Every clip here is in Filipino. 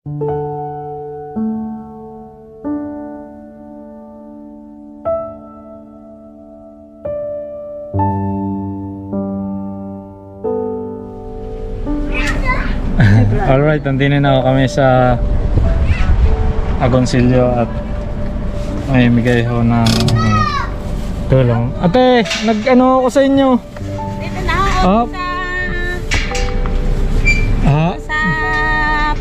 Alright, nandito na ako kami sa Agoncillo at may bigay ho ng tulong. Ate, nag-ano ako sa inyo? Dito na ako sa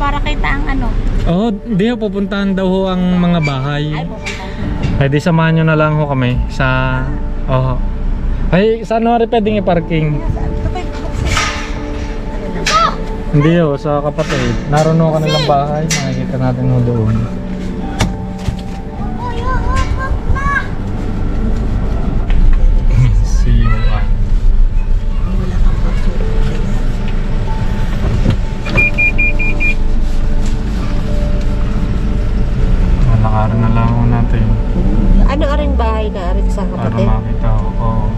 para kita ang ano. Oh, di ho, pupuntahan daw ho ang mga bahay. Ay, pupuntahan. Ay, di samahan nyo na lang ho kami sa... Oh. Ay, saan ho rin pwedeng i-parking? Hindi ho, sa kapatid. Naroon ho kanilang bahay. Makikita natin ho doon. See you. Malakaran na lang ho natin. Ano aring bahay na aring sa Para kapatid? makita ho. Oh.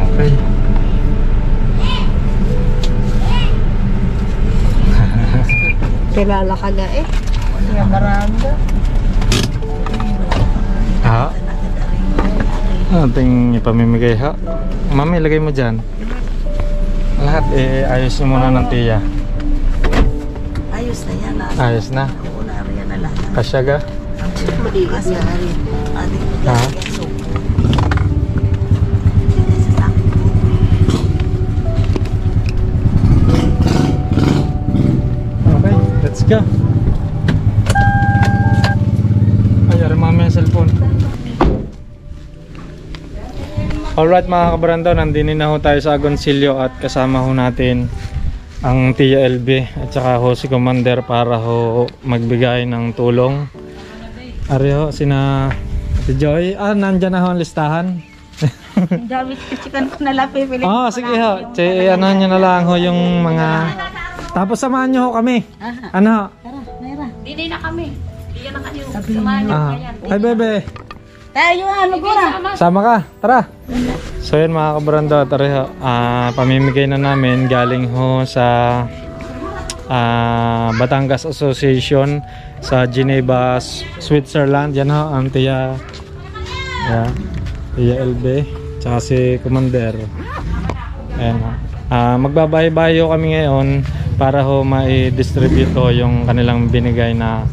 Okay. Kilala ka na eh. Kaya marami. Ha? Ating ipamimigay ha. Mami, lagay mo dyan. Lahat ayos nyo muna ng tiya. Ayos na yan. Ayos na. Una yan na lahat. Kasyaga? Maligas na rin. Ha? Okay, let's go. Ay, mami ang cellphone. Alright mga kabarando, nandini na ho tayo sa Agoncillo at kasama ho natin ang Tia LB at saka ho si Commander para ho magbigay ng tulong. Ari ho, sina Ate Joy. Nandyan na ho ang listahan. Dami chicken ko na lang pipili. Sige ho. Ano nyo na lang ho yung mga... Tapos samahan nyo ho kami. Ano ho? Tara, Mayra. Dini na kami. Diyan na kayo. Hi bebe. Tayo magura. Sama ka, tara. So yun mga kabarando, tara ho. Pamimigay na namin galing ho sa Batangas Association sa Geneva, Switzerland. Yan ho, ang Tia LB tsaka si Commander. Ayan ho. Magbabahay-bahay ho kami ngayon para ho ma-distribute ho yung kanilang binigay na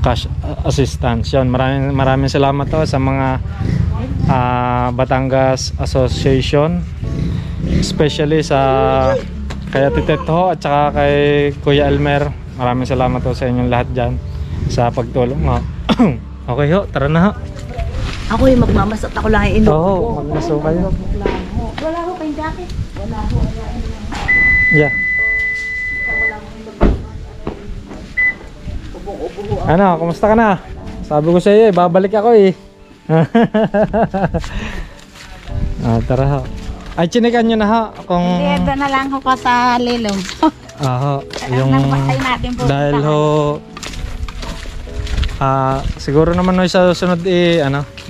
cash assistance. Yun, maraming salamat ho sa mga Batangas Association, especially sa kay Ate ho at saka kay Kuya Elmer. Maraming salamat ho sa inyong lahat dyan sa pagtulong ho. Okay ho, tara na ho. Ako yung magmamasat ako lang inom. Oo, magmaso kayo. Wala ho kayong jacket. Wala ho. Yeah. Ano, kumusta ka na? Sabi ko sa iyo, babalik ako eh. Tara ho. Ay, chinikan nyo na ho kung... Hindi, doon na lang ako sa Lilong. Yung... Dahil ho... siguro naman ho sa susunod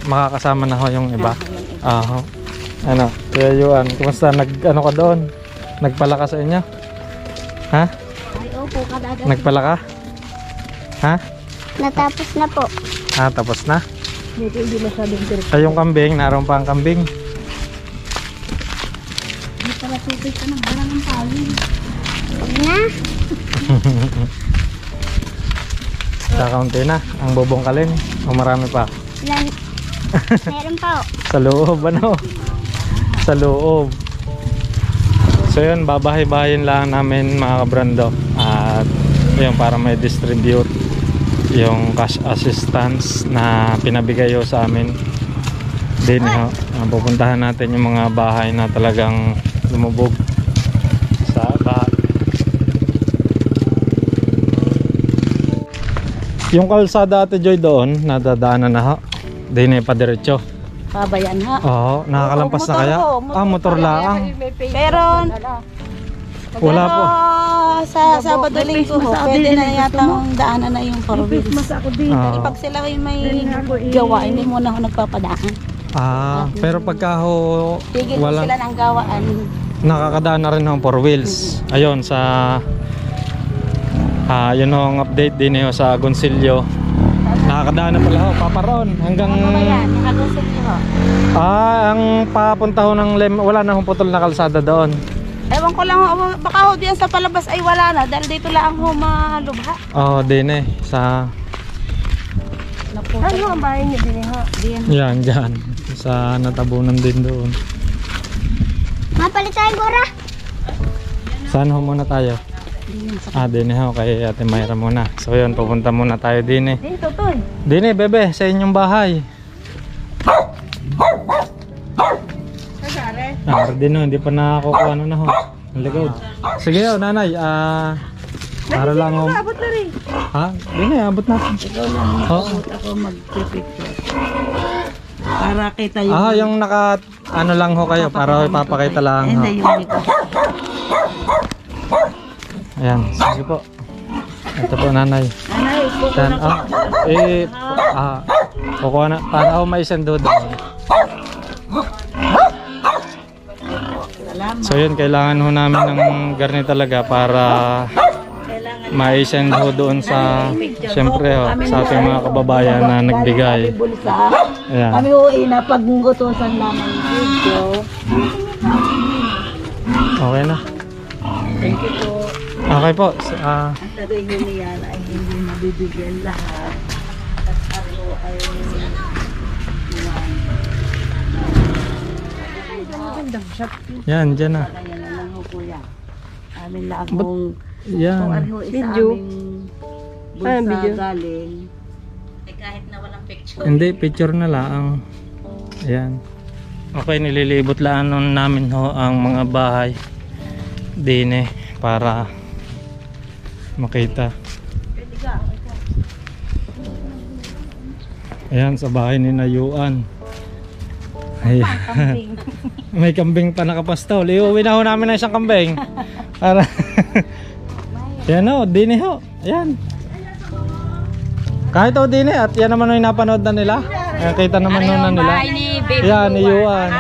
makakasama na ho yung iba. Ano, Kuya Yuan, kumusta? Ano ka doon? Nagpala ka sa inyo? Ha? Ay, opo, kadagat. Nagpala ka? Ha? Natapos na po. Tapos na? Hindi masyadong direct. Ay, yung kambing, naroon pa ang kambing. Hindi pala tupig ka ng barang ng pawin. Na? Kakaunti na, ang bubongkalin. O marami pa? Meron pa. Sa loob, ano? Sa loob. So yun, babahay-bahayin lang namin mga kabrando. At yun, para may distribute yung cash assistance na pinabigay ho sa amin. Din ho, pupuntahan natin yung mga bahay na talagang lumubog sa bahay. Yung kalsada Ate Joy doon, nadadaanan na ho. Din pa diretso. Pabayan ha? Oo, nakakalampas na kaya? Motor lang. Pero wala po. Sa Sabado Linggo ho, pwede na yata ang daanan na yung 4 wheels. Pag sila yung may gawa, hindi muna ako nagpapadaan. Pero pagka ho tigil po sila ng gawaan. nakakadaan na rin ng 4 wheels. Ayun, sa Yun ho ang update din ho sa Agoncillo. Nakakadaan na pala ho, paparon hanggang Ano ba yan? Nakagusin niyo ho. ang papunta ho ng wala na hong putol na kalsada doon. Ewan ko lang ho, baka ho diyan sa palabas ay wala na dahil dito lang ho malubha. Din sa Ano ang bahay niyo din ho? Diyan. yan dyan sa natabunan din doon. Mapalit tayo, Gora. Saan ho muna tayo? Din ho kay Ate Mayra muna. So yun, pupunta muna tayo din eh. Dito to. Din bebe, sa inyong bahay. Din ho, hindi pa nakakukuha na ho. Ang ligod. Sige ho, nanay. Para lang ho. Abot na rin. Din abot natin. Ikaw lang. Ako mag-picture. Para kita yung... Yung naka ano lang ho kayo para ipapakita lang ho. Hindi yung ito. Ayan, sige po. Ito po nanay. Nanay, kuko Yan, na po. kukuha na. Para ako may sendo doon. Salamat. So yun, kailangan ho namin ng garni talaga para ma-send ho doon sa siyempre ho, sa ating mga kababayan na nagbigay. Bulsa. Ayan. Kami uwi na pag-ngutusan naman ng video. Okay na. Thank you po. Okay po. Ang tagay nyo niyan ay hindi mabibigyan lahat. At ako ay... Yan, dyan na. Kaya na lang ho kuya. Amin lang kung... Yan. Kung ano isa aming bulsa galing. Eh kahit na walang picture. Hindi, picture na lang. Ayan. Okay, nililibot lang namin ho ang mga bahay din para makita. Ayan, sa bahay ni Nayuan. Ayan. May kambing pa nakapastol. Iuwi na ho namin ng isang kambing. Para yan ho, din ho. Ayan. Kahit ho din at yan naman yung napanood na nila. Kita naman na nila. Yan, ni Yuan.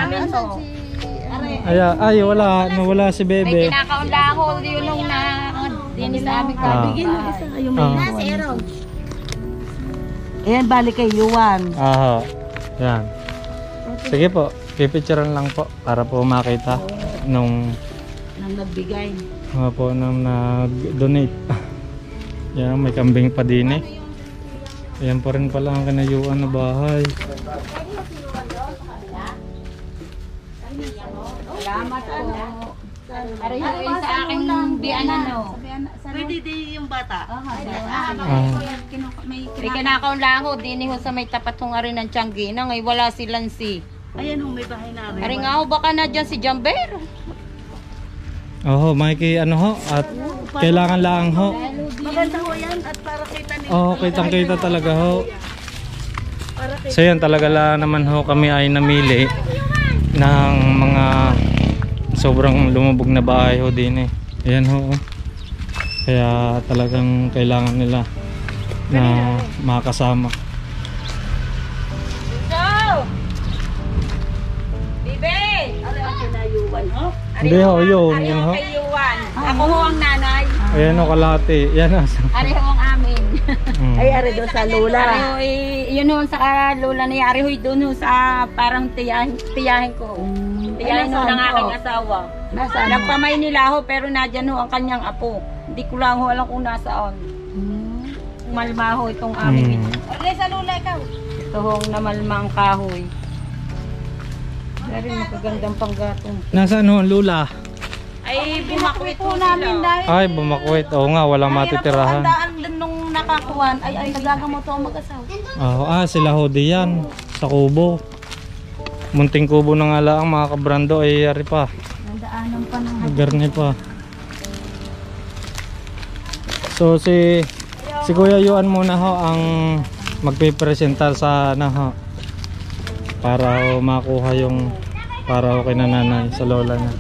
Ay, wala si Bebe. May kinakaunla ako yun nung na dinis sa aming Bigyan mo isa kayo may Ayan, balik kay Yuan. Yan. Sige po, pipicturean lang po para po makita nung Nang nagbigay. po nung nag-donate. Yan, may kambing pa din eh. Ayan po rin pala ang kinayuan na bahay. Salamat po. Aray yun sa aking biyan ano. Pwede din yung bata. May kinakaunla ako din ho sa may tapat kong arin ng Tianggi na ngay wala si Lancy. Ayan ho, may bahay na rin. Aray nga ho baka na dyan si Jamber. May ano ho at kailangan lang ho. Maganda ho yan at para kita nila. Kitang-kita talaga ho. So yan talaga lang naman ho kami ay namili ng mga sobrang lumubog na bahay ho din eh. Ayan ho. Kaya talagang kailangan nila na makasama. So! Bibi! Ano ang kinayuan ho? Hindi ho, yun ho. Kay Yuan. Ako ho ang nanay. Ayan ho, kalahati. Yan ho. Ari ho ang amin. Ay, ari doon sa lula. Ari ho, yun ho sa lula niya. Ari ho doon ho sa parang tiyahin ko. Tiyahin ho ng aking asawa. Nasaan ho? Nagpamay nila ho pero nadyan ho ang kanyang apo. Hindi ko lang ho alam kung nasaan. Malma ho itong aming ito. Ari sa lula ikaw. Ito ho ang namalma ang kahoy. Dari magagandang panggatong. Nasaan ho ang lula? Ay, bumakwit ho namin sila. dahil. Ay, bumakwit. Oo nga, walang matitirahan. Ang din nung nakakuhan ay nagagamot ho ang mag-asawa. Sila ho diyan sa kubo. Munting kubo na nga lang mga kabrando ay ari pa. Nandaanan pa ng Garni pa. So si Kuya Yuan muna ho ang magpipresenta sa ho para ho makuha yung para ho kay nanay sa lola niya.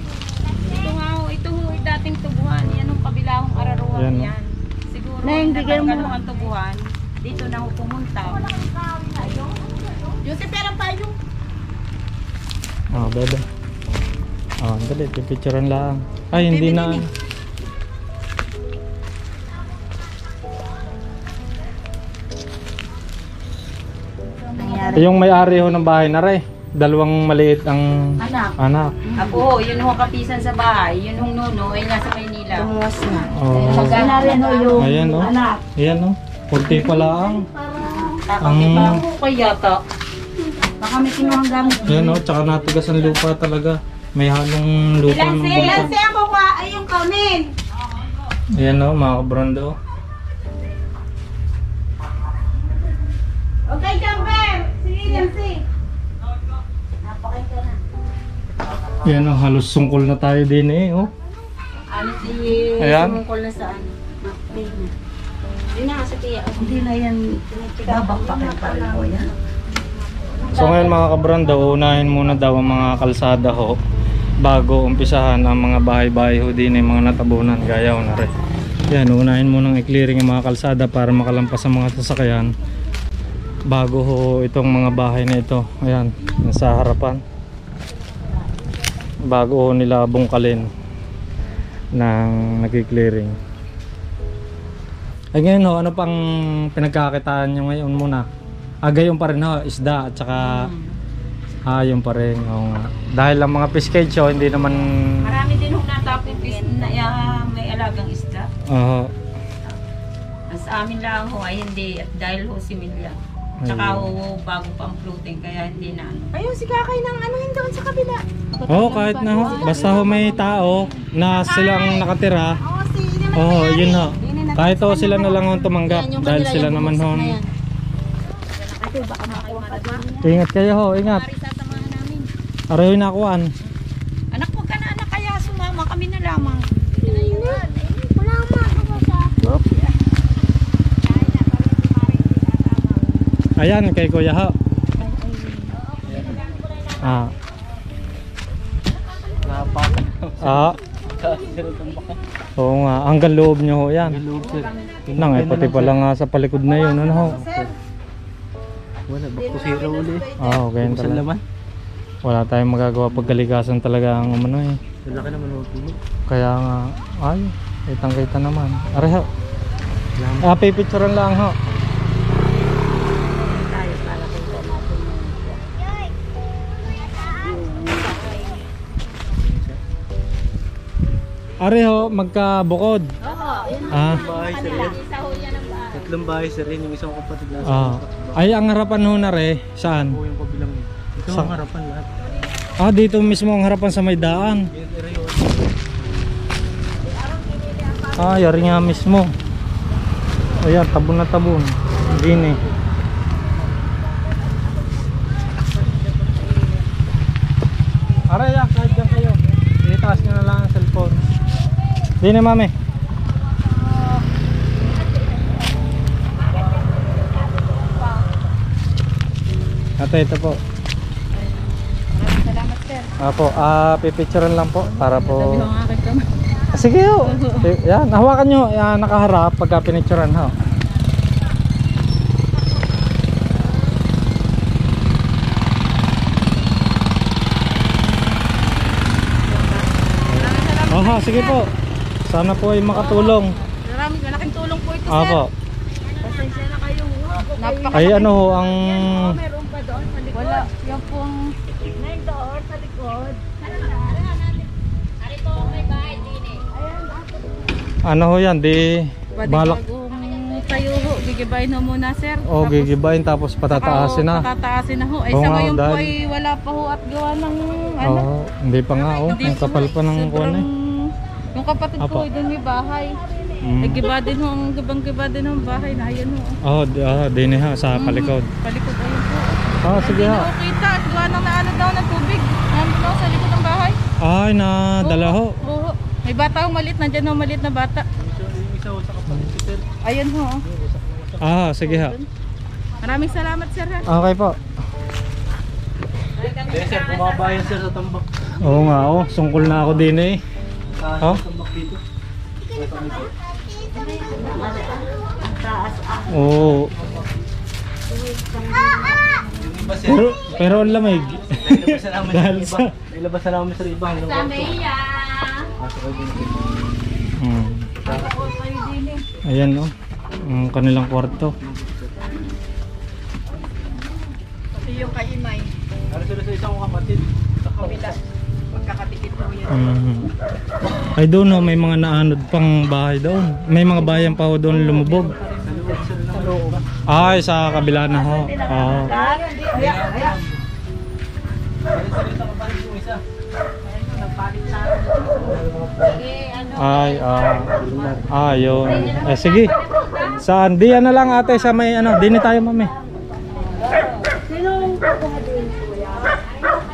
Ito nga ho, ito ho ay dating tubuhan. Yan ang kabilahong araruhan Yan, yan. Siguro Neng, bigyan mo. natanggal ho ang tubuhan. Dito na ho pumunta. Joseph, pero pa yung Bebe. Dali, pipicturean lang. Ay, hindi na. nangyari. Yung may-ari ho ng bahay na re. Dalawang maliit ang anak. Ako, yun ho kapisan sa bahay. Yun hong nuno ay nasa Maynila. Tumuwas na. Oh. Sinari no yung Ayan o. anak. Ayan o. Kunti pala ang. Kakakita ko kaya to. Baka may kinuhang gamit. Ayan o. Tsaka natigas ang lupa talaga. May halong lupa ng bangka. Siya ko ka ay yung kaunin. Ayan o mga kabrando. Okay, Camper. Sige, Nancy. Ayan o. Halos sungkol na tayo din eh. Oh. Ano si Ayan. sumungkol na saan? Hindi na sa tiya. Hindi na yan. Babakpakin pa rin po yan. So ngayon mga kabrando, unahin muna daw ang mga kalsada ho bago umpisahan ang mga bahay-bahay ho din yung mga natabunan gaya ho na rin. Yan, unahin munang i-clearing yung mga kalsada para makalampas ang mga sasakyan bago ho itong mga bahay na ito. Ayan, nasa harapan. Bago ho nila bungkalin ng nag-clearing. Ay ngayon ho, ano pang pinagkakitaan nyo ngayon muna? Gayon pa rin ho, isda at saka yun pa rin. Oo nga. Dahil ang mga fish cage ho, hindi naman Marami din hong natapin na may alagang isda. Sa amin lang ho ay hindi at dahil ho similya. Tsaka ho bago pang floating kaya hindi na. Ayun, si Kakay ng ano yun doon sa kabila. Oo, kahit na ho. Basta ho may tao na silang nakatira. Oo, si Ine Oo, yun ho. Kahit ho sila na lang ho tumanggap. Dahil sila naman ho. Ingat kayo ho, ingat. Sasamahan namin. Aray ho nakuan. Anak, huwag ka na anak kaya sumama kami na lamang. Wala ma ako sa. Ayan, kay Kuya ho. Oo nga, hanggang loob nyo ho yan. Nang ay pati pala nga sa palikod na yun. Ano ho? Wala, bakusira uli. Okay talaga. Wala tayong magagawa pagkaligasan talaga ang umano eh. Laki naman ang puno. Kaya nga, ay, kitang-kita naman. Aray ho. Pipicturean lang ho. Aray ho, magkabukod. Bahay sa rin. Tatlong bahay sa rin. Yung isang kapatid na Ay, ang harapan ho na re, saan? po yung kabilang. Ito ang harapan lahat. Dito mismo ang harapan sa may daan. Yari nga mismo. Ayan, tabon na tabon. Dini. Aray, kahit dyan kayo. Itaas nyo na lang ang cellphone. Dini, mami. Ito po. Salamat, sir. Apo, pipicturean lang po para po. Sige ho. Yan, hawakan nyo. Yan, nakaharap pagka pinicturean ho. Sige po. Sana po ay makatulong. Maraming malaking tulong po ito, Apo. Pasensya na kayo. Ay ano ho ang Meron pa doon sa likod. Wala. Yan pong may door sa likod. Arito may bahay din eh. ano ho yan, di balak. Bagong tayo ho. Gigibayin ho muna, sir. Gigibayin tapos patataasin na. Patataasin na ho. Ay Oo sa nga, ngayon po dahil- ay wala pa ho at gawa ng ano. Hindi pa nga oh, ang kapal pa ng kuwan eh. Yung kapatid ko Apa. ay doon may bahay. Mm. Nagiba din ho, ang gibang-giba din ho ang bahay na ayan ho. Dini ha sa palikod. Palikod ayun po. Sige Hindi ha. na ho kita at gawa ng naano daw ng tubig. Ano daw sa likod ng bahay. Ay, nadala ho. Oo. May bata ho maliit, nandiyan ho maliit na bata. Yung isa sa kapatid si sir. Ayan ho. Sige ha. Maraming salamat, sir ha. Okay po. Sir, bumabayan sir sa tambak. Oo nga oh, sungkol na ako din eh. Sa tambak dito. Oo. Yung iba sir. Pero ang lamig. Ilabasan namin sa Dahil iba. sa Ilabasan namin sa iba hanggang Sa Maya. Pasok kayo dito. Ayan oh. Ang kanilang kwarto. yung kay Imay. Para sila sa isang kapatid. Sa Kabila. Magkakadikit po yan. Ay doon no, may mga naanod pang bahay doon. May mga bayan pa ho doon lumubog. Sa loob. Ay, sa kabila na ho. Oo. Ay, yun. Eh, sige. Saan? Diyan na lang ate sa may ano. Dini tayo mami.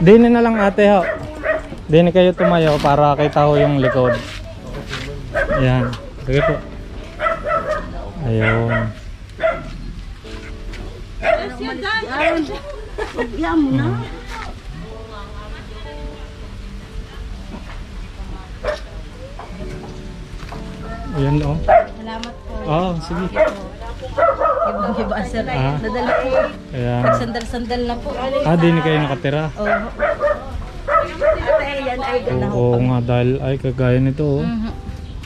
Dini na lang ate ho. Dini kayo tumayo para kita ho yung likod. Ayan. Sige po. Ayun. Yan mo na. Ayan o. Salamat po. Oh, sige. Iba sir. Ah. Nadala po. Ayan. Sandal-sandal na po. Dini kayo nakatira. Oo. Ate, yan ay ganaw. Oo nga dahil ay kagaya nito oh.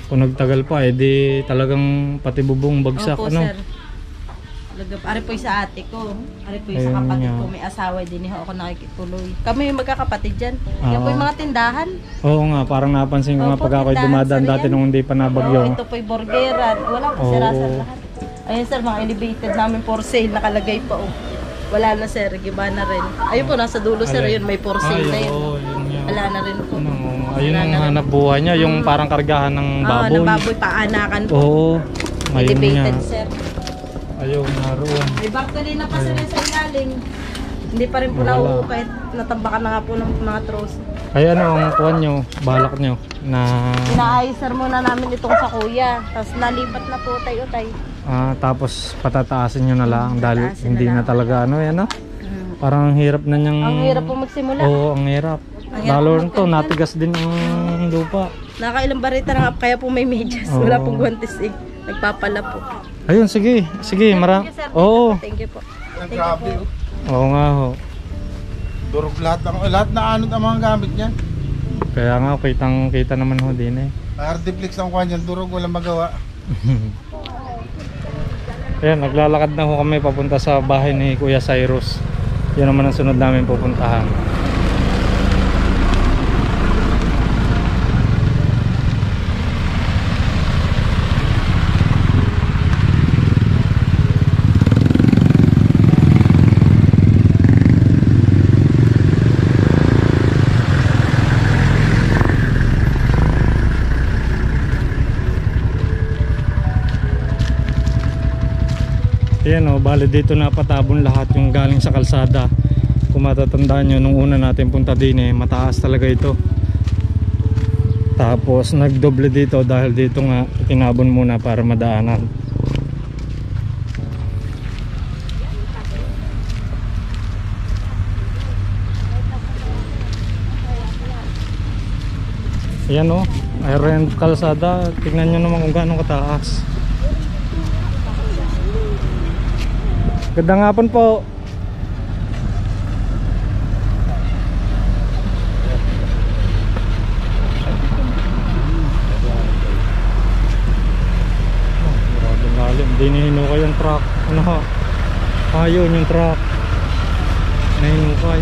Kung nagtagal pa di talagang pati bubong bagsak. Opo, ano? sir. Ari po yung sa ate ko. Ari po yung Ayun sa kapatid nga. ko. May asawa din ako nakikituloy. Kami yung magkakapatid dyan. Ah. Yan po yung mga tindahan. Oo nga, parang napansin ko nga Opo, pag ako'y tindahan, dumadaan sir, dati yan. nung hindi pa nabagyo. Ito po yung burgeran. Wala po Oo. sira sir lahat. Ayun sir, mga elevated namin for sale. Nakalagay pa oh. Wala na sir, giba na rin. Ayun po, nasa dulo sir. Alin? Ayun, may for sale na yun. oo, yun nga. Wala na rin po. Ano, ayun ang hanap buhay niya, yung parang kargahan ng baboy. ng baboy, paanakan po. Oo, ngayon nga. Elevated sir. Ayun, naroon. May bartolina pa sir sa ilalim. Hindi pa rin po Wala. nauho kahit natambakan na nga po ng mga tros. Ay ano ang kuwan nyo, balak nyo na Inaayos sir muna namin itong sa kuya. Tapos nalipat na po tayo-tay. tapos patataasin nyo na lang dahil Patataasin hindi na na lang. talaga ano yan no? Parang ang hirap na niyang... Ang hirap po magsimula. Oo, ang hirap. Ang hirap Lalo po rin to, magkwentan. natigas din ang lupa. Nakailang barita na nga kaya po may medyas. Oo. Wala pong guantes eh. Nagpapala po. Ayun, sige, sige, Thank you, sir. Oo, Thank you po. Grabe. oo nga ho. Durog lahat na anod ang mga gamit niyan. Kaya nga, kitang-kita naman ho din eh. Artiflex ang kuha niyan, durog, walang magawa. Ayan, naglalakad na ho kami papunta sa bahay ni Kuya Cyrus. Yan naman ang sunod namin pupuntahan. Ayan o, bali dito na patabon lahat yung galing sa kalsada. Kung matatandaan nyo, nung una natin punta din mataas talaga ito. Tapos nagdoble dito dahil dito nga tinabon muna para madaanan. Ayan o, ayan kalsada. Tignan nyo naman kung gaano kataas. Gandang hapon po. Maraming lalim. Hindi nihinukay yung truck. Ano ha? Ayun yung truck. Nahinukay.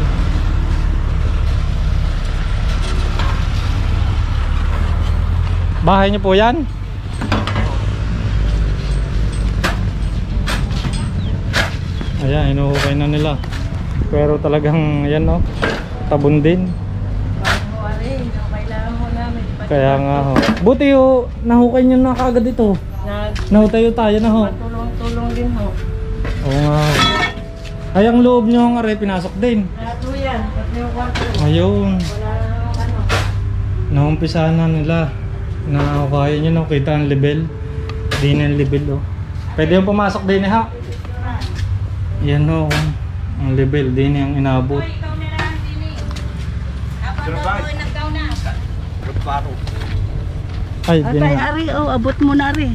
Bahay niyo po yan? Ayan, hinuhukay na nila. Pero talagang yan no, tabon din. Kaya nga ho. Buti ho, nahukay nyo na kagad ito. Nahutayo tayo na ho. Tulong din ho. Oo nga ho. Ay, ang loob nyo nga rin, pinasok din. Lahat yan. Pati yung kwarto. Ayun. Wala na ano. Naumpisahan na nila. Nahukayan nyo no, kita ang level. Di na yung level oh. Pwede yung pumasok din ha. Yan o, ang level din yung inabot. Ay, din na. Ari, abot mo na ari.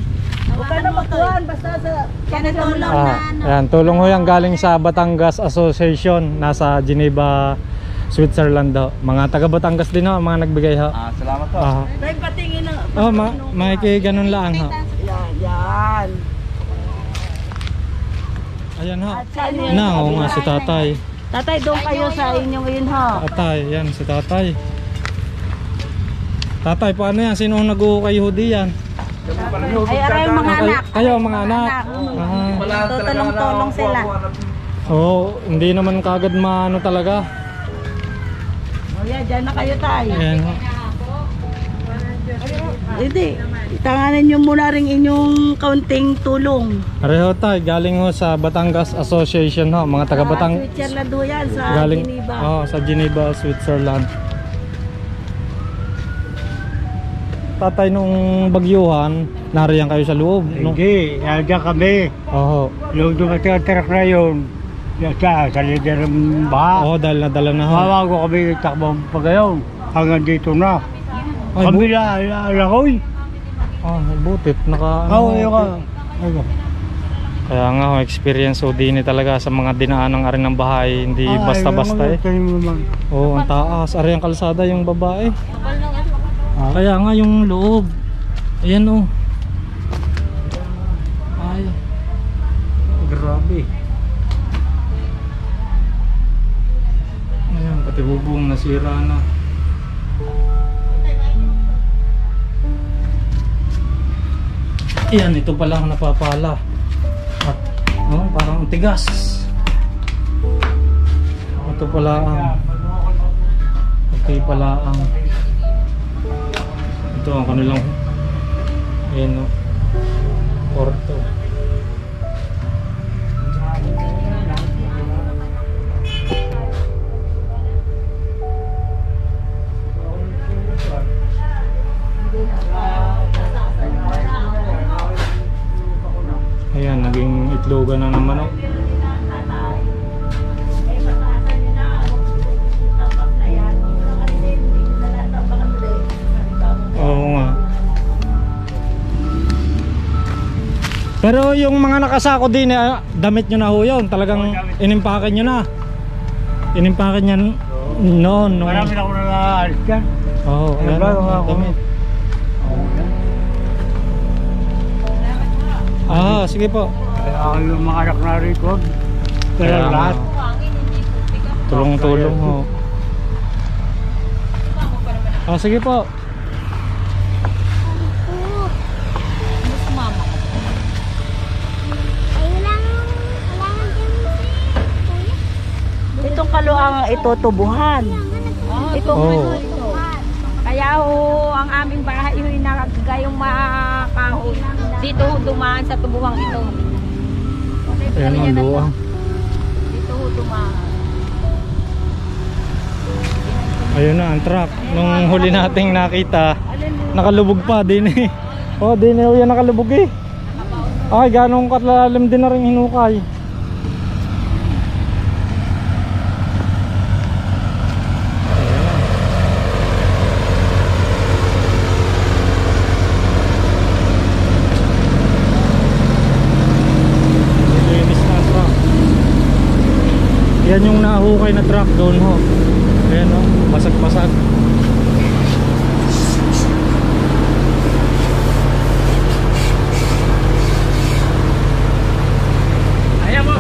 Huwag ka na magkuhan, basta sa... Kaya tulong Ayan, tulong ho yan galing sa Batangas Association. Nasa Geneva, Switzerland ho. Mga taga Batangas din ho, mga nagbigay ho. Salamat po. Dahil patingin na... Oh, ganun lang ho. Yan. Ayan ho. Na, oo nga si tatay. Tatay, doon kayo sa inyo ngayon ha. Tatay, yan si tatay. Tatay, paano yan? Sino ang nag-uukay hudi yan? Ay, aray mga anak. Kayo, mga anak. Tutulong-tulong sila. Oo, hindi naman kagad maano talaga. O yan, dyan na kayo tayo. Ayan. Hindi, tanganan nyo muna rin inyong kaunting tulong. Pareho tayo, galing ho sa Batangas Association ho, mga taga Batang. Switzerland do yan, sa Galing Geneva. sa Geneva, Switzerland. Tatay, nung bagyuhan, nariyan kayo sa loob, no? Hindi, nandiyan kami. Oo. Nung dumating ang truck na yun, sa lider ng baha. Oo, dahil nadala na ho. Mawago kami takbong pagayon. Hanggang dito na. Ay, Kami na, alakoy. butit. Oo, yun ka. Kaya nga ho, experience ho din talaga sa mga dinaan ng arin ng bahay. Hindi basta-basta eh. Oo, ang taas. Ari ang kalsada yung babae. Kaya nga yung loob. Ayan o. Ay. Grabe. Ayan, pati bubong nasira na. Ayan, ito pala ang napapala. At, parang tigas. Ito pala ang pala ang ito ang kanilang ayan o, porto. Ayan, naging itlogan na naman o. Oo nga. Pero yung mga nakasako din, damit nyo na ho yun. Talagang inimpakin nyo na. Inimpakin nyo noon. Marami na ako nag-aalis dyan. Oo, ayan o, damit. Sige po. Kaya yung mga anak na record. Kaya Kaya lahat. Tulong-tulong ho. Sige po. Itong kaluang ito tubuhan. Ito Kaya ho, ang aming bahay ho nakagayong makahon. Dito ho dumaan sa tubuhang ito. Ayan ang luwang. Dito ho dumaan. Ayun na ang truck. Nung huli nating nakita, nakalubog pa din eh. Din eh, yan nakalubog eh. Ay, ganong katlalim din na rin hinukay. Yan yung nahukay na truck doon ho. Ayan o, basag-basag. Ayan mo.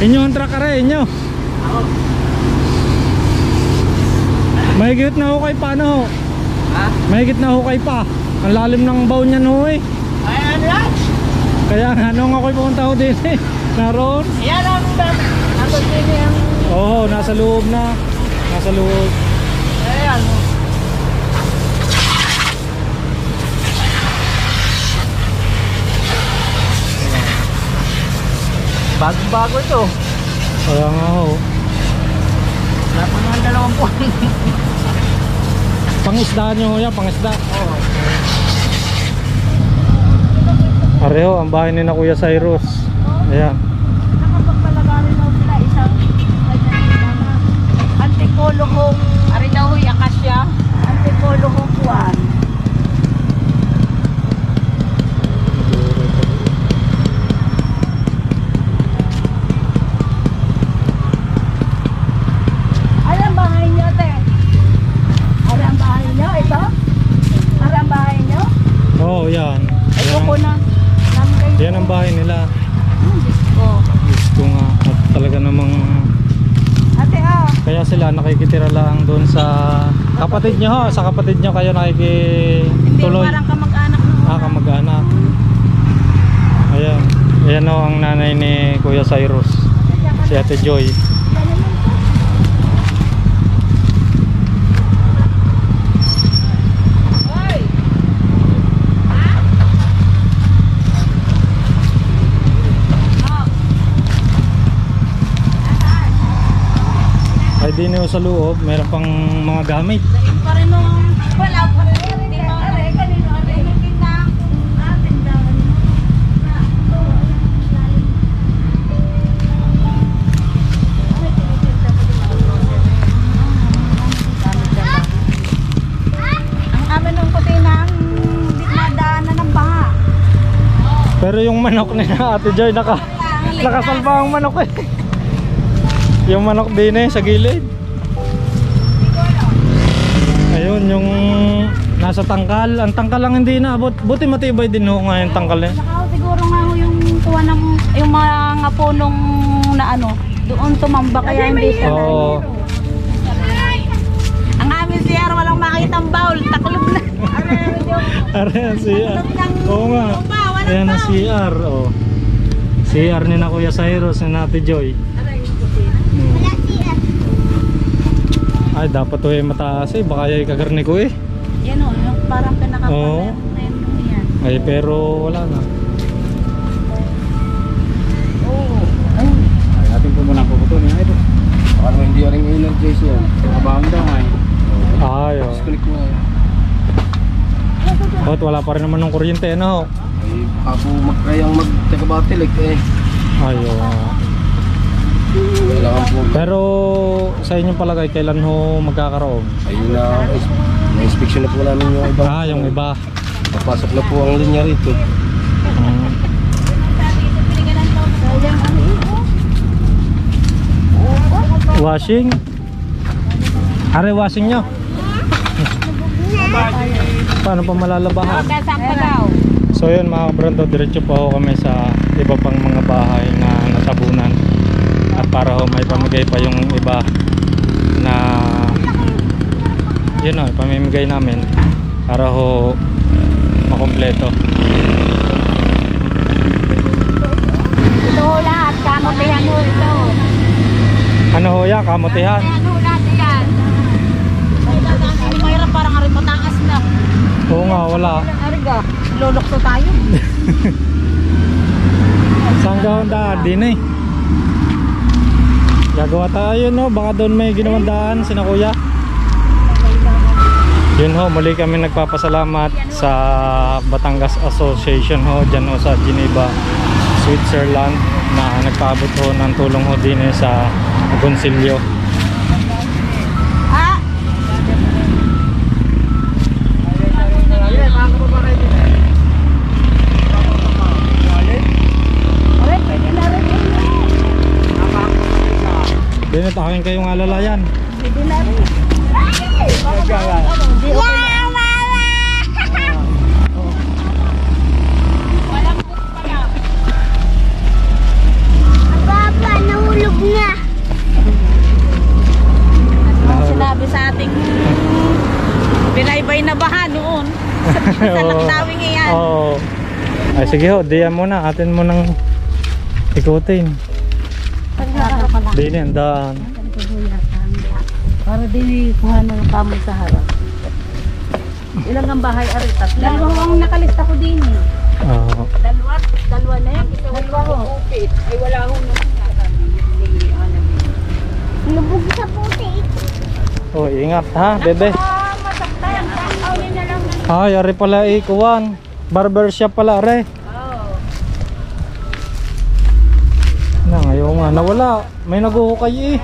Inyo ang truck are, inyo. Mahigit na hukay pa no ho. Ha? Mahigit na hukay pa. Ang lalim ng baon niyan ho eh. Ayan yan. Kaya nga nung ako'y pumunta ko din eh. Naroon. Ayan ang nandun din yung... Oo, nasa loob na. Nasa loob. Ayan. Bago-bago ito. Kaya nga ho. Wala pa naman 2 buwan. Pangisda nyo ho yan, pangisda. Oo. Pareho, ang bahay ni na Kuya Cyrus. Ayan. nakapagpalagarin daw sila isang antipolo hong Ari daw ho, akasya. antipolo hong kuwan. Ano ang bahay niyo, te? Ano ang bahay niyo? Ito? Ano ang bahay niyo? Oo, yan. Ay, Yan kuko ang, na. yan ang bahay nila. Gusto nga. At talaga namang Ate, oh. kaya sila nakikitira lang doon sa kapatid nyo ho. Sa kapatid nyo kayo Hindi, nakikituloy. parang kamag-anak na. Kamag-anak. Ayan. Ayan ho ang nanay ni Kuya Cyrus. Si Ate Joy. Ay di nyo sa loob, meron pang mga gamit. Pa rin nung wala pa rin. Hindi pa rin. Kanino rin. Nakita. Atin daw. Ang amin nung puti na hindi nadaanan ng baha. Pero yung manok ni Ate Joy nakasalba ang manok eh. Yung manok din eh sa gilid. Ayun yung nasa tangkal. Ang tangkal lang hindi na abot. Buti matibay din ho nga yung tangkal eh. Saka siguro nga ho yung kuha ng yung mga punong na ano doon tumamba kaya hindi siya Oo. Ang amin CR walang makitang bowl, taklob na. Are ang CR. Oo nga. Ayan ang CR. Oh. CR ni na Kuya Cyrus ni Ate Joy. Ay dapat to eh mataas eh. Baka yung kagarni ko eh. Yan o, yung parang Oo. pinaka-paler na yan. Ay pero wala na. Ay, atin po muna puputunin. Ay, ito. Baka naman hindi rin ilang Jays yan. Nakabahang daw nga eh. Ay oh. Disconnect mo nga yan. Ba't wala pa rin naman ng kuryente ano? Ay, ako magkayang mag-tagabatilig eh. Ay oh. Kailangan po. Pero sa inyong palagay kailan ho magkakaroon? Ayun na, na-inspection na po namin yung ibang. Yung iba. Papasok na po ang linya rito. Washing? Are washing nyo? Paano pa malalabahan? So yun mga kabrando, diretso pa ho kami sa iba pang mga bahay na natabunan. At para ho may pamigay pa yung iba na yun o, pamimigay namin para ho makompleto. Ito ho lahat, kamutihan ho ito. Ano ho yan? Kamutihan? Ano lahat yan? Mayroon parang rin mataas na. Oo nga, wala. Ariga, lolokso tayo. Saan gawang daan? Din eh. Gagawa tayo no, baka doon may ginawang daan sina Kuya. Yun ho, muli kami nagpapasalamat sa Batangas Association ho, dyan ho sa Geneva, Switzerland, na nagpaabot ho ng tulong ho din eh sa Agoncillo. Dinit, akin kayong alalayan. Papa, nahulog na. Sinabi sa ating binaybay na baha noon. Sa Langdawing iyan. Oo. Ay sige ho, diyan muna. Atin mo nang ikutin. Dini ang daan. Para din kuha ng kamo sa harap. Ilang ang bahay ari? Tatlo. Dalawa ang nakalista ko din eh. Oo. Dalawa na yan. Dalawa ho. Ay wala ho naman. Lubog sa puti. Oh, ingat ha, bebe. Masaktan, kakaunin na lang. Ay, ari pala ikuwan. Barbershop pala, are. Na, ngayon nga, nawala. May naguhukay eh.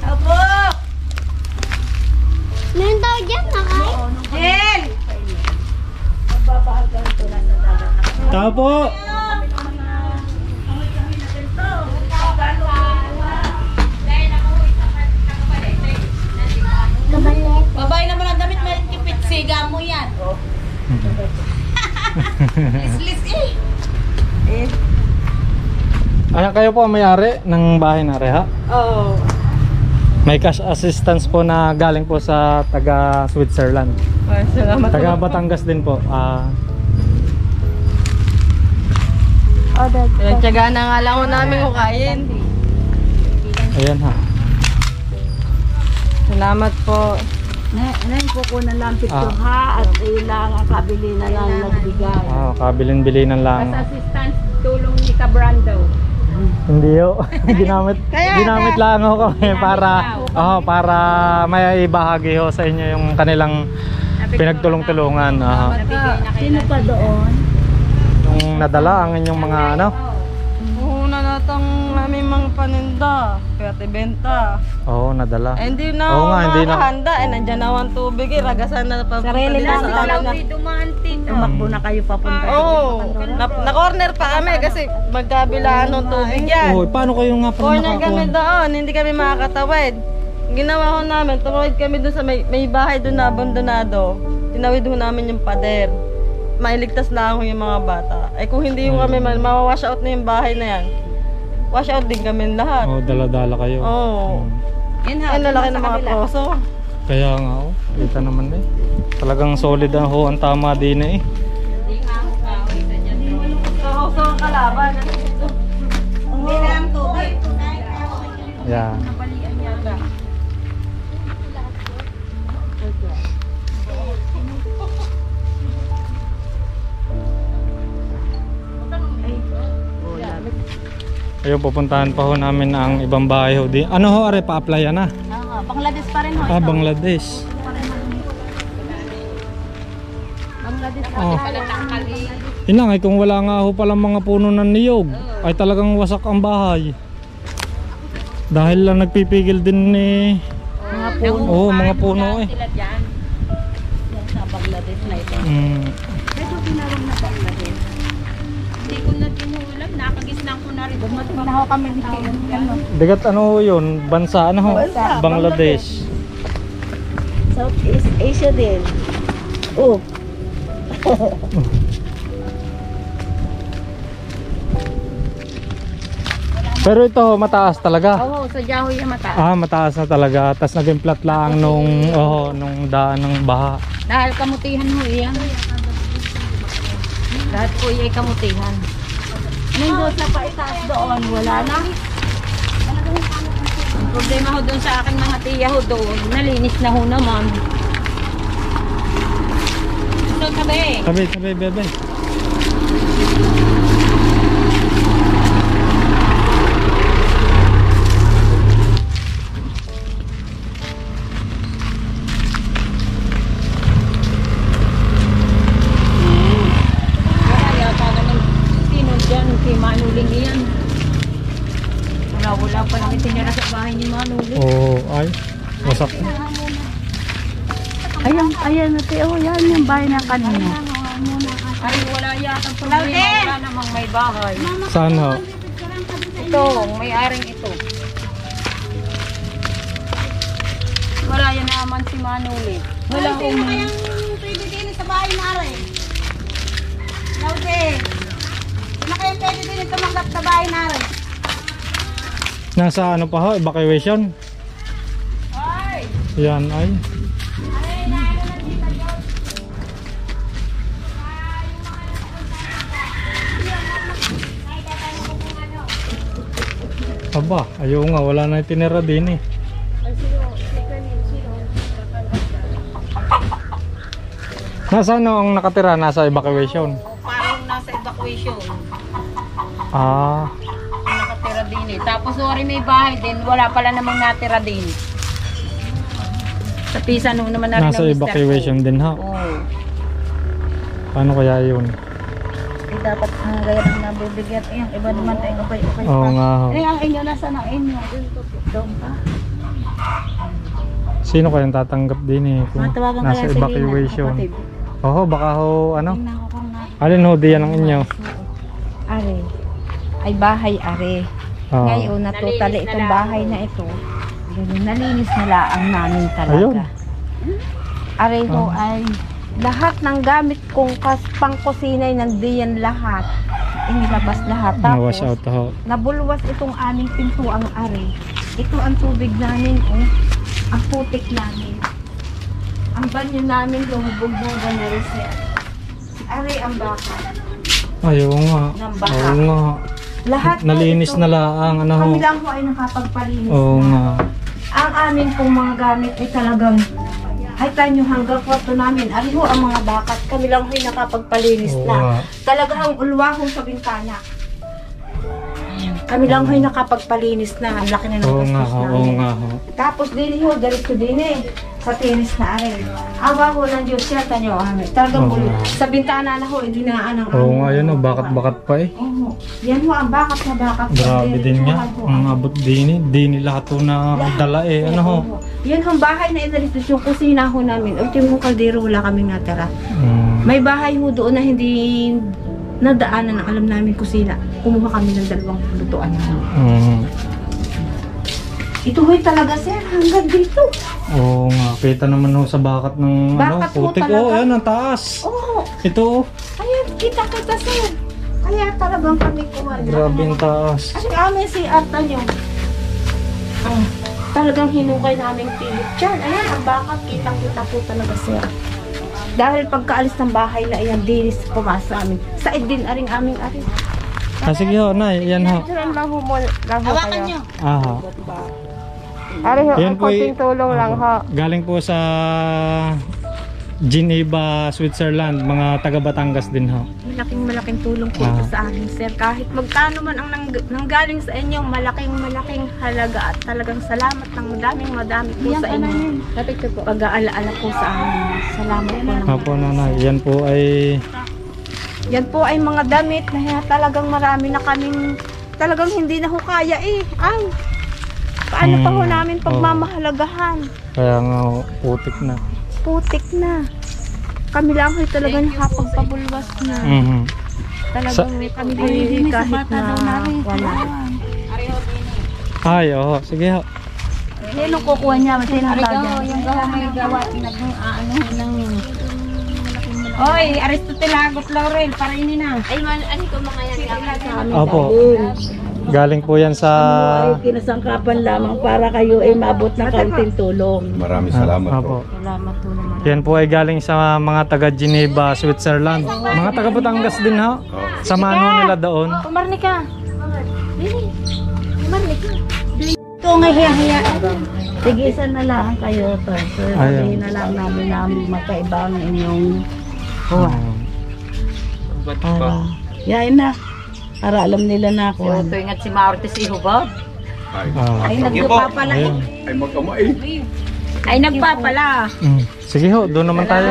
Abo! Meron daw dyan, nakay. Jel! Tao po! Kabalit. Babae naman ang damit, may kipit siga mo yan. Islis eh. Ayan, kayo po ang may-ari ng bahay na Reha? Oo. May cash assistance po na galing po sa taga Switzerland. Ay, salamat. Taga Batangas din po. Pinagtyagaan na nga lang ko namin hukayin. Ayan ha. Salamat po. Nay, kukunan lang Ah. ha at ilang kabili na lang nagbigay. Kabilin-bilinan As lang. assistance, tulong ni Cabrando. Hindi yo. ginamit lang ako kami para may ibahagi ho sa inyo yung kanilang pinagtulong-tulungan. Sino pa doon? Yung nadala ang inyong mga ano. Una natang aming mga paninda. Kaya benta. Oo, nadala. Hindi na Oo nga, hindi na. makahanda. Nandiyan na ang tubig. Ragasan na papunta Sarili dito lang sa sila amin. dumaan dito. Tumakbo na kayo papunta. Oo. Na-corner pa kami kasi magkabilaan ng tubig yan. Oo, paano kayo nga pala Corner kami nakakuha? doon. Hindi kami makakatawid. Ginawa ko namin, tumawid kami doon sa may bahay doon na abandonado. Tinawid ho namin yung pader. Mailigtas lang ho yung mga bata. Eh kung hindi ho kami, mawawash out na yung bahay na yan. Wash out din kami lahat. Oo, dala-dala kayo. Oo. Ang lalaki ng mga troso. Kaya nga oh, kita naman eh. Talagang solid ang ho ang tama din eh. So ang kalaban. Hindi na ang tubig. Yan. Ayun, pupuntahan pa ho namin ang ibang bahay ho din. Ano ho, are, pa-applyan na? Bangladesh pa rin ho. Bangladesh. Bangladesh pa Oh. rin. Yun lang, kung wala nga ho palang mga puno ng niyog, ay talagang wasak ang bahay. Dahil lang nagpipigil din ni Mga puno. Oo, mga puno eh. Sila dyan. Yan sa Bangladesh na ito. Ito pinarong na Bangladesh. Hindi ko na tinulam. Nakagisnan ko na rin. Dumating na ho kami dito. Bigat ano ho yun? Bansa ano ho? Bangladesh. Southeast Asia din. Oh. Pero ito ho, mataas talaga. Oo, sa Jahoy yung mata. Mataas na talaga. Tapos naging flat lang nung daan ng baha. Dahil kamutihan ho iyan. Lahat po iya kamutihan. Nung doon sa paitaas doon, wala na. Ang problema ho doon sa akin mga tiya ho doon, nalinis na ho naman. So, tabi. Tabi, bebe. Wala yata naman sino dyan, kay Manuling iyan. Wala pa namin tinira sa bahay ni Manuling. Oo, ay. Wasak na. Ayan na tiyo, yan yung bahay na kanina. Ay, wala yata problema, wala namang may bahay. Saan ho? Ito, may-aring ito. Wala yan naman si Manuli. Wala Sino kayang pwede din sa bahay na aray? Laude. Sino kayang pwede din tumanggap sa bahay na aray? Nasa ano pa ho? Evacuation? Ay! Yan ay. Aba, ayaw nga, wala na itinira din eh. Nasa ano ang nakatira? Nasa evacuation? Parang nasa evacuation. Nakatira din eh. Tapos sorry may bahay din. Wala pala namang natira din. Sa pisa nung naman na rin Nasa ng mister ko. evacuation din ha? Oo. Paano kaya yun? Dapat gaya ng nabibigyan. Ayan, iba naman tayo. Okay. Oo nga ho. Ang inyo, nasa ang inyo? Doon pa. Sino kayang tatanggap din eh kung Matawagan nasa kaya si evacuation? Lina, kapatid. Oo, baka ho ano? Tingnan ko kung na. Alin ho diyan ang inyo? Are. Ay bahay are. Oo. Ngayon na totally itong bahay na ito. Ganun, nalinis na lang namin talaga. Ayun. Are ho ay lahat ng gamit kong pangkusinay nandiyan lahat. inilabas lahat. Na-wash Tapos, out ho. nabulwas itong aming pintuang ari. Ito ang tubig namin, oh. Ang putik namin. Ang banyo namin lumubog-bugan na rin siya. Ari ang baka. Ayaw nga. Ng baha. Oo nga. Lahat po Nalinis ito, na laang ano ho. kami lang po ay nakapagpalinis Oo na. nga. Ang amin pong mga gamit ay talagang ay kanyo hanggang kwarto namin. Ari ho ang mga bakat. Kami lang ho ay nakapagpalinis Oo na. nga. Talagang ulwa ho sa bintana. Kami lang ho ay nakapagpalinis na. Ang laki na ng Oo nga gastos ho. Oo namin. nga ho. Tapos din ho, diretso din sa tinis na arin. Awa ho ng Diyos yan, tanyo amin. Talagang Oo nga. sa bintana na ho, hindi na anang Oo nga yun ho. Bakat-bakat pa eh. Oo. Yan ho, ang bakat na bakat. Grabe din niya. Ang abot dini. Dini lahat ho na dala eh. Ano ho. Yan ho, bahay na inalis yung kusina ho namin. Ultimo kaldero, wala kaming natira. Mm. May bahay ho doon na hindi nadaanan ng alam namin kusina. Kumuha kami ng 2 lutuan namin. Mm. Ito ho'y talaga sir, hanggang dito. Oo nga. Kita naman ho sa bakat ng ano. Bakat ho Putik. talaga. Oh, ayan ang taas. Oo, Ito oh. ayan, kita sir. Kaya talagang kami kumain. Grabe ang taas. Kasi amin si Arta nyo. Talagang hinukay namin pilit dyan. Ayan, ang bakat, kitang-kita po talaga sir. Dahil pagkaalis ng bahay na iyan, dinis pumasa amin. Said din aring aming aring. Ah, sige ho. Nay. Yan ho. Diyan lang ho mo, lang ho kayo. Aha. Ari ho, Yan ang po konting tulong lang ho. Galing po sa Geneva, Switzerland. Mga taga Batangas din ho. Malaking tulong po ito sa amin, sir. Kahit magkano man ang nanggaling sa inyo, malaking halaga at talagang salamat ng madaming po sa inyo. Pag-aalaala po sa amin. Salamat po naman. Apo nanay. Yan po ay Yan po ay mga damit na talagang marami na kaming talagang hindi na ho kaya eh. Ay, paano pa ho namin pagmamahalagahan? kaya nga ho, putik na. Putik na. Kami lang ho talagang nakapagpabulwas na. Mhm. Talagang kami hindi kahit na wala. Ay, oo. Sige ho. Sino kukuha niya? Sino lagyan? Yung gawa may gawa, nag-ano ng... Oy, Aristotelagot Laurel, para ini na. Ay, ano ko mga yan? Opo. Galing po yan sa... Kinasangkapan lamang para kayo ay maabot ng kaunting tulong. Maraming salamat Opo. po. Salamat po naman. Yan po ay galing sa mga taga Geneva, Switzerland. Mga taga Batangas din ho. Samahan ho nila doon. Pumarni ka. Ito nga hiya-hiya. Tigisan na lang kayo to. So, sabihin na lang namin na magkaiba ang inyong kuha. Yain na. Para alam nila na ako. Ito ingat si Maurtis Ihubod. Ay, nagpapala. Ayun. Ay magkamay. Ay, nagpapala. Sige ho, doon naman tayo.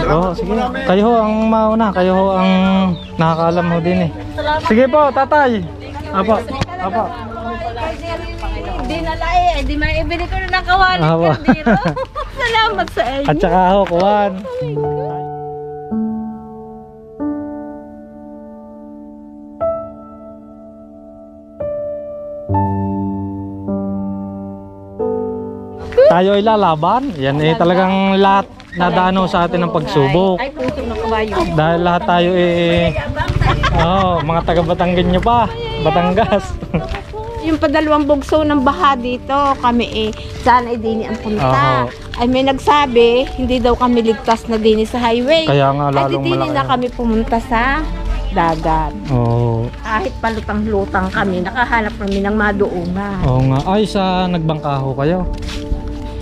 Oo, sige. Kayo ho ang mauna. Kayo ho ang nakakaalam ho din eh. Sige po, tatay. Apo. Apo. Hindi nala eh. Di may ibili ko na ng kawali. Apo. Salamat sa inyo. At saka ho, kuwan. Tayo ay lalaban. Yan eh talagang lahat nadano sa atin ng pagsubok. Ay, puso ng kabayo. Dahil lahat tayo eh mga taga Batanggenyo pa. Batangas. Yung padalawang bugso ng baha dito, kami sana dini ang punta. Ay may nagsabi, hindi daw kami ligtas na dini sa highway. Kaya nga Ay lalong dini malaki. na kami pumunta sa dagat. Oo. Kahit palutang-lutang kami, nakahanap kami ng madoongan. Oo nga. Ay, sa nagbangkaho kayo.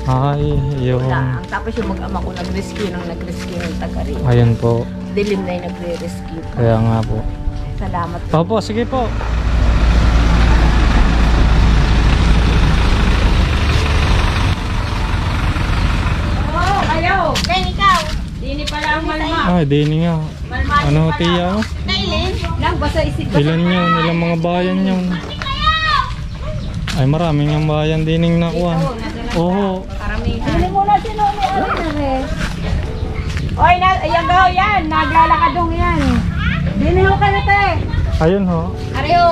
Ay, yun. Wala. Tapos yung mag-ama ko nag-rescue ng taga rin. Ayun po. Dilim na yung nagre-rescue. Kaya nga po. Salamat. Opo, sige po. Oh, kayo. Kaya ikaw. Dini pala ang malma. Ay, dini nga. Ano, tiya? Kailin. Lang, basta isip. Ilan yun? Ilang mga bayan yun? Ay, maraming ang bayan dining nakuha. Oo. Dini muna si Nomi. Oy, ayan gaw yan. Naglalakadong yan. Dini ho kayo, te. Ayun ho. Areo.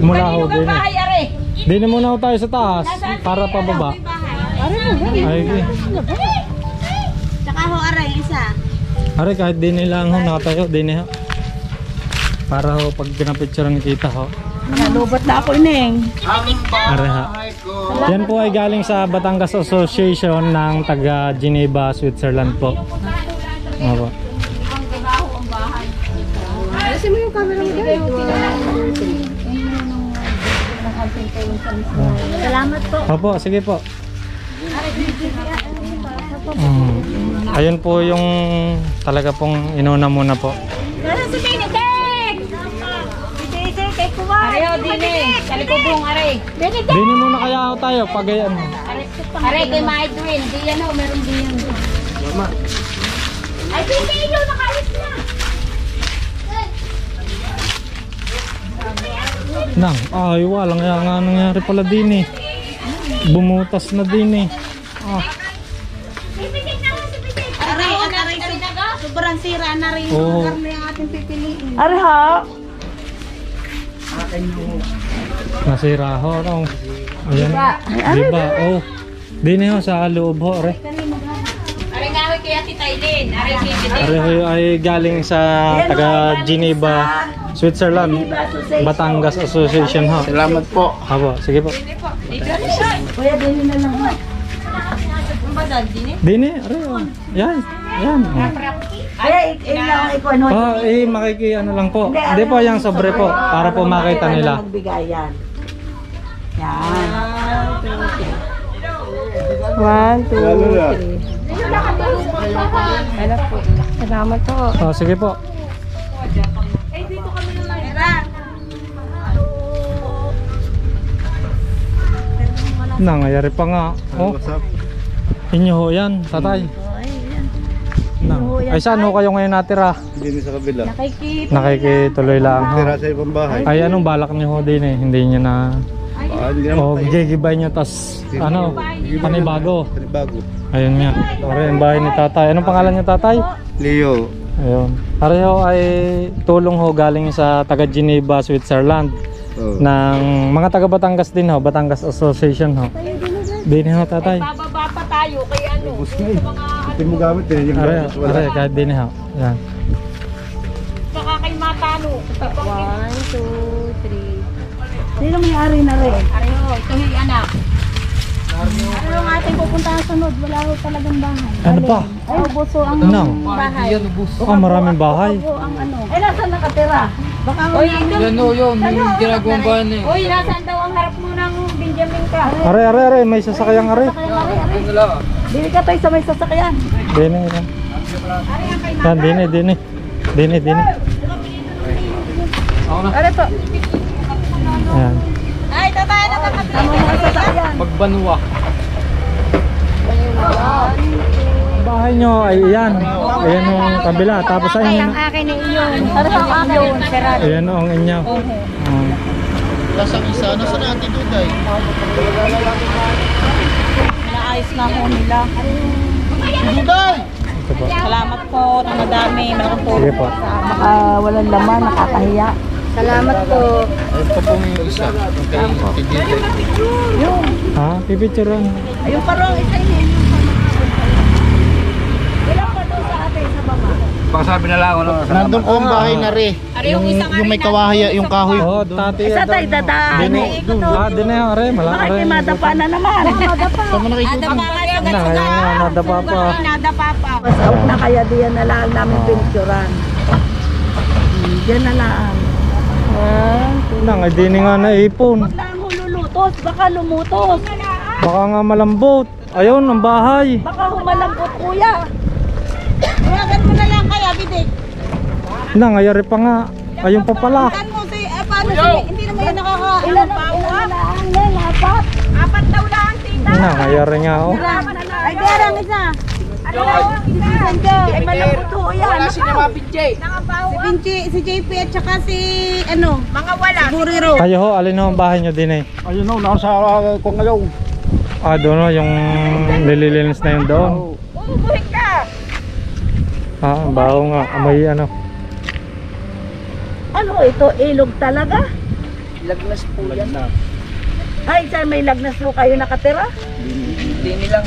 Mula ho, Kanino kang dini. bahay, are? Dini muna ho tayo sa taas. Para pababa. Ay, Tsaka ho, are, isa. Ari, kahit dini lang ho, nakatayo, dini ho. Para ho pag pinapicturean kita ho. Nalubot na ako, Neng. Areha. Yan po ay galing sa Batangas Association ng taga Geneva, Switzerland po. Opo. Kasi mo yung camera mo dyan. Salamat po. Opo, sige po. Ayun po yung talaga pong inuna muna po. Nasa si Benedict! Benedict, kay Kuwan! Areho, Dine. Kalikubong, are. Benedict! Dini muna kaya ako tayo pag ayan. Are, kay Maedwin. Di yan o, meron din yan. Ay, Benedict, yung nakalis na! Nang, ay walang nga nangyari pala din eh. Bumutas na din eh. Sobrang sira na rin Oo. yung lugar na yung ating pipiliin. Areha. Nasira ho, no? Ayan. Diba? Oh. Dini ho sa loob ho, re. Are nga ho kay Ate Taylin. Are kay Pareho ay galing sa taga Geneva, Switzerland, Batangas Association ho. Salamat po. Apo, sige po. Kuya, din na lang. Ang badal, Dine? Dini, are oh. Yan, yan. Ay, ikaw ikaw ano? Oh, makiki ano lang po. Hindi po yung sobre po para po makita nila. Magbigay yan. Yan. 1, 2, 3. Salamat po. Oh, sige po. Nangyayari pa nga. Oh. Inyo ho yan, tatay. Nang. Ay saan ho kayo ngayon natira? Hindi sa kabila. Nakikituloy lang ho. Tira sa ibang bahay. Ay anong balak niyo ho din eh? Hindi niyo na Hindi o naman tayo. gigibay niyo tas ano, panibago. Bago. Ayun nga. Pare ang bahay ni tatay. Anong pangalan niyo tatay? Leo. Ayun. Pareho ay tulong ho galing sa taga Geneva, Switzerland. Oh. Ng mga taga Batangas din ho, Batangas Association ho. Din ho tatay. Bababa pa tayo kay ano. Bus na eh. Hindi mo gamit eh. Yung Are, gamit wala. are kahit din ho. Yan. Baka kay Matano. 1, 2, 3. Sino may-ari na rin? Areho, ito hi anak. Ano yung ating pupuntahan sunod? Wala ko talagang bahay. Ano pa? Ay, buso ang Ano? bahay. Oh, maraming bahay. Buso ang ano. Ay, nasaan nakatira? Baka Oy, ito. yun. Yung ginagawang bahan eh. Uy, nasaan daw ang harap mo ng Benjamin ka? Are, are, are, may sasakyan are. Dili ka tayo sa may sasakyan. Dini yan. Yan, dini, dini. Dini, dini. Ano po? Yan. Ay, tatay na kapatid. Tama mo sa sasakyan. Magbanwa. Bahay nyo ay yan. Ayan yung kabila. Tapos ay Ang akin na iyon. Ano ang amin? ayan ang inyo. Lasang isa, nasa natin doon dahil? Naayos na ako nila. Duday! Ito po. Salamat po na madami. Malaking tulong. Sige po. Baka walang laman, nakakahiya. Salamat po. Ay, pa pong yung isa. Kay Tigil. Yung, Ha? Pipicturean. ayun parang isa yun. Ilan pa doon sa atin sa baba? Pasabi na lang ako. Nandun po ang bahay na re. Yung may kawahay, yung kahoy. Oh, tati. Isa tayo dadaan. Dini. Dini are. Malaki Bakit are. may madapa na naman? Saan mo nakikita? Na, ngayon nga, nadapa pa. Nadapa pa. Mas out na kaya diyan na lang namin pinicturan. Diyan na lang. Nang, ay dini nga naipon. Huwag lang hululutos, baka lumutos. Baka nga malambot. Ayun, ang bahay. Baka humalambot kuya. Tawagan mo na lang kaya, Bidik. Nangayari pa nga. Ayun pa pala. Tan mo si, paano si, hindi naman yan nakaka... Ilan lang yan, apat. Apat daw lang, tita. Nangayari nga oh. Ay, derang isa. Ano? Ay, malambot ho yan. Wala si Vinci, si JP at saka si, ano? Mga wala. Buriro. Kayo ho, alin ho ang bahay nyo din eh. Ayun o, nasa kung ngayon. Ah, doon ho, yung nililinis na yun doon. Umubuhin ka. Ah, ang baho nga. Amoy ano. Ano ito? Ilog talaga? Lagnas po yan. Ay, saan may lagnas po kayo nakatira? Hindi nilang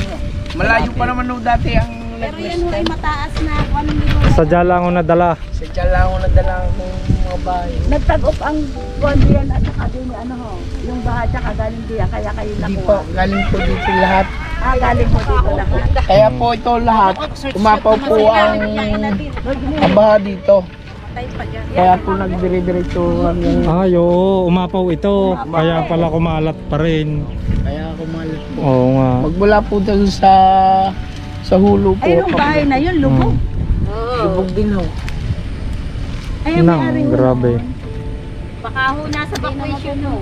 malayo pa naman no dati ang Pero yan ho ay mataas na kung anong ginawa. Sadya lang ako nadala. Sadya lang ako nadala ng mga bahay. Nagtag-up ang buwan diyan at saka din ano ho, yung bahay tsaka galing diyan kaya kayo Hindi nakuha. po, galing po dito lahat. Galing mo dito lahat. Kaya po ito lahat, umapaw po ang baha dito. Kaya po nagdire-diretso yung... Ay, oo, umapaw ito. Kaya pala kumalat pa rin. Kaya kumalat po. Oo nga. Magmula po dun sa hulo po. Ay, yung bahay na yun, lubog. Lubog din ho. Ay, Nang, grabe. Baka ho nasa vacation ho.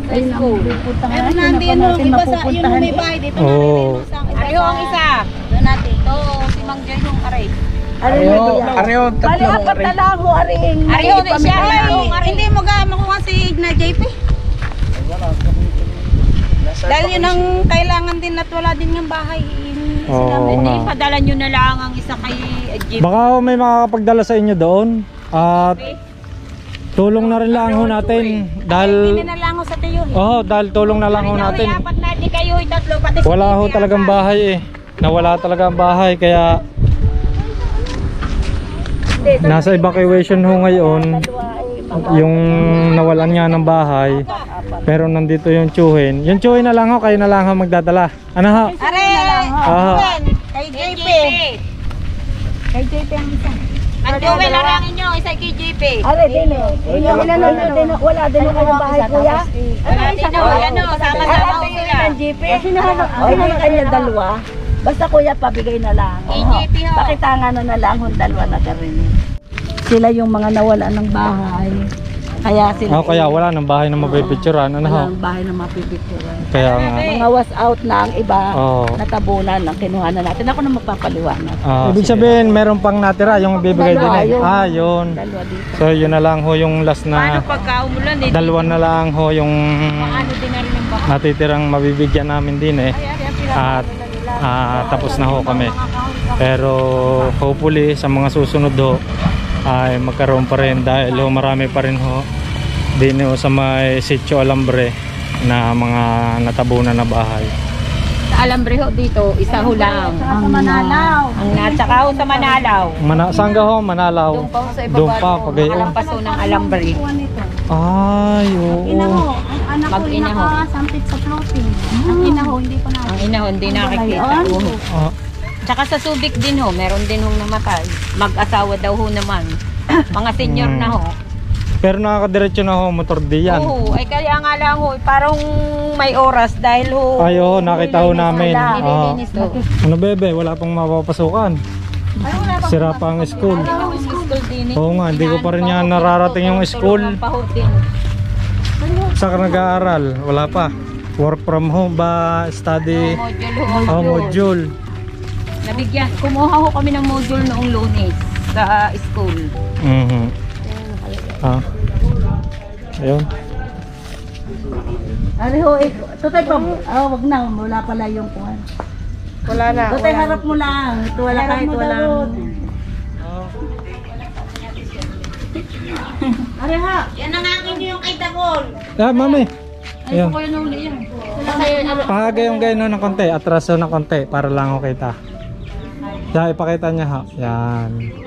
Sa school. Pero nandiyan ho, iba sa yun may bahay dito. Oo. Ayo ang isa. Doon natin. Ito, si Mang Joy yung aray. Areo, Bali, tatlo apat na lang ho, aring. Ariyo na siya. Hindi mo ga makuha si Igna JP. Dahil yun ang kailangan din at wala din yung bahay. Oo nga. Padala nyo na lang ang isa kay JP. Baka may makakapagdala sa inyo doon. At tulong na rin lang ho natin. Hindi Dahil, na lang ho sa tiyo. dahil tulong na lang ho natin. Apat na di kayo tatlo. Pati si Wala ho JP, talagang apat. bahay eh. Nawala talaga ang bahay. Kaya nasa evacuation ho ngayon. Yung nawalan nga ng bahay. Pero nandito yung tsuhin. Yung tsuhin na lang ho. Kayo na lang ho magdadala. Ano ho? Are! Kay JP. Kay JP ang isa. Ang Joel larangin nyo, isa kay JP. Are, din o. Wala din o kayong bahay, kuya. Wala din o, yan o, sama-sama o sila. JP. Sinahanap kanya dalawa. Basta kuya, pabigay na lang. JP ho. Pakitangan na lang kung dalawa na rin. Sila yung mga nawala ng bahay. Kaya sila Kaya wala ng bahay na mapipicturan. Ano ho? walang bahay na mapipicturan. Kaya nga. Mga was out na ang iba, Oo. natabunan ang kinuha na natin. Ako na magpapaliwanag. Ibig sabihin, meron pang natira yung ibibigay din eh. Dalawa, Yun. Dalawa dito. So yun na lang ho yung last na Pagka umulan eh, dalawa na lang ho yung ano din na rin ang baka. natitirang mabibigyan namin din eh. At tapos na ho kami. Pero hopefully sa mga susunod ho ay magkaroon pa rin dahil ho marami pa rin ho din ho sa may Sitio Alambre na mga natabunan na bahay. Sa Alambre ho dito, isa ho lang. Sa Manalaw. Ang natsaka ho sa Manalaw. Saan ka ho? Manalaw? Doon pa ho sa Doon ibaba. pa, pag-iyon. Alampas ho ng Alambre. Ay, oo. Ang anak ko Mag-ina ho. nakasampit sa floating. Ang ina ho, hindi ko na. Ang ina ho, hindi nakikita. Ah, Tsaka sa Subic din ho, meron din ho namatay. Mag-asawa daw ho naman. Mga senior na ho. pero nakakadiretso na ho, motor di yan. Oo, ay kaya nga lang ho, parang may oras dahil ho. Ay, oo, nakita ho namin. Nililinis ho. Ano bebe, wala pang mapapasukan. Sira pa ang school. School din eh. Oo nga, hindi ko pa rin yan nararating yung school. Tulungan pa ho din. Saan ka nag-aaral? Wala pa. Work from home ba? Study? Module ho. Module. Nabigyan, kumuha ho kami ng module noong Lunes sa school. Ayun. Ari ho, tutay pa. Wag na, wala pala yung kuhan. Wala na. Tutay harap mo lang. Ito wala ka, ito wala. Ari ha, yan ang akin yung kay Dagol. Mami. Ayun. Ko yun uli yan. Pahagayong ng konti. Atraso ng konti para lang ako kita. Ipakita niya ha. Yan.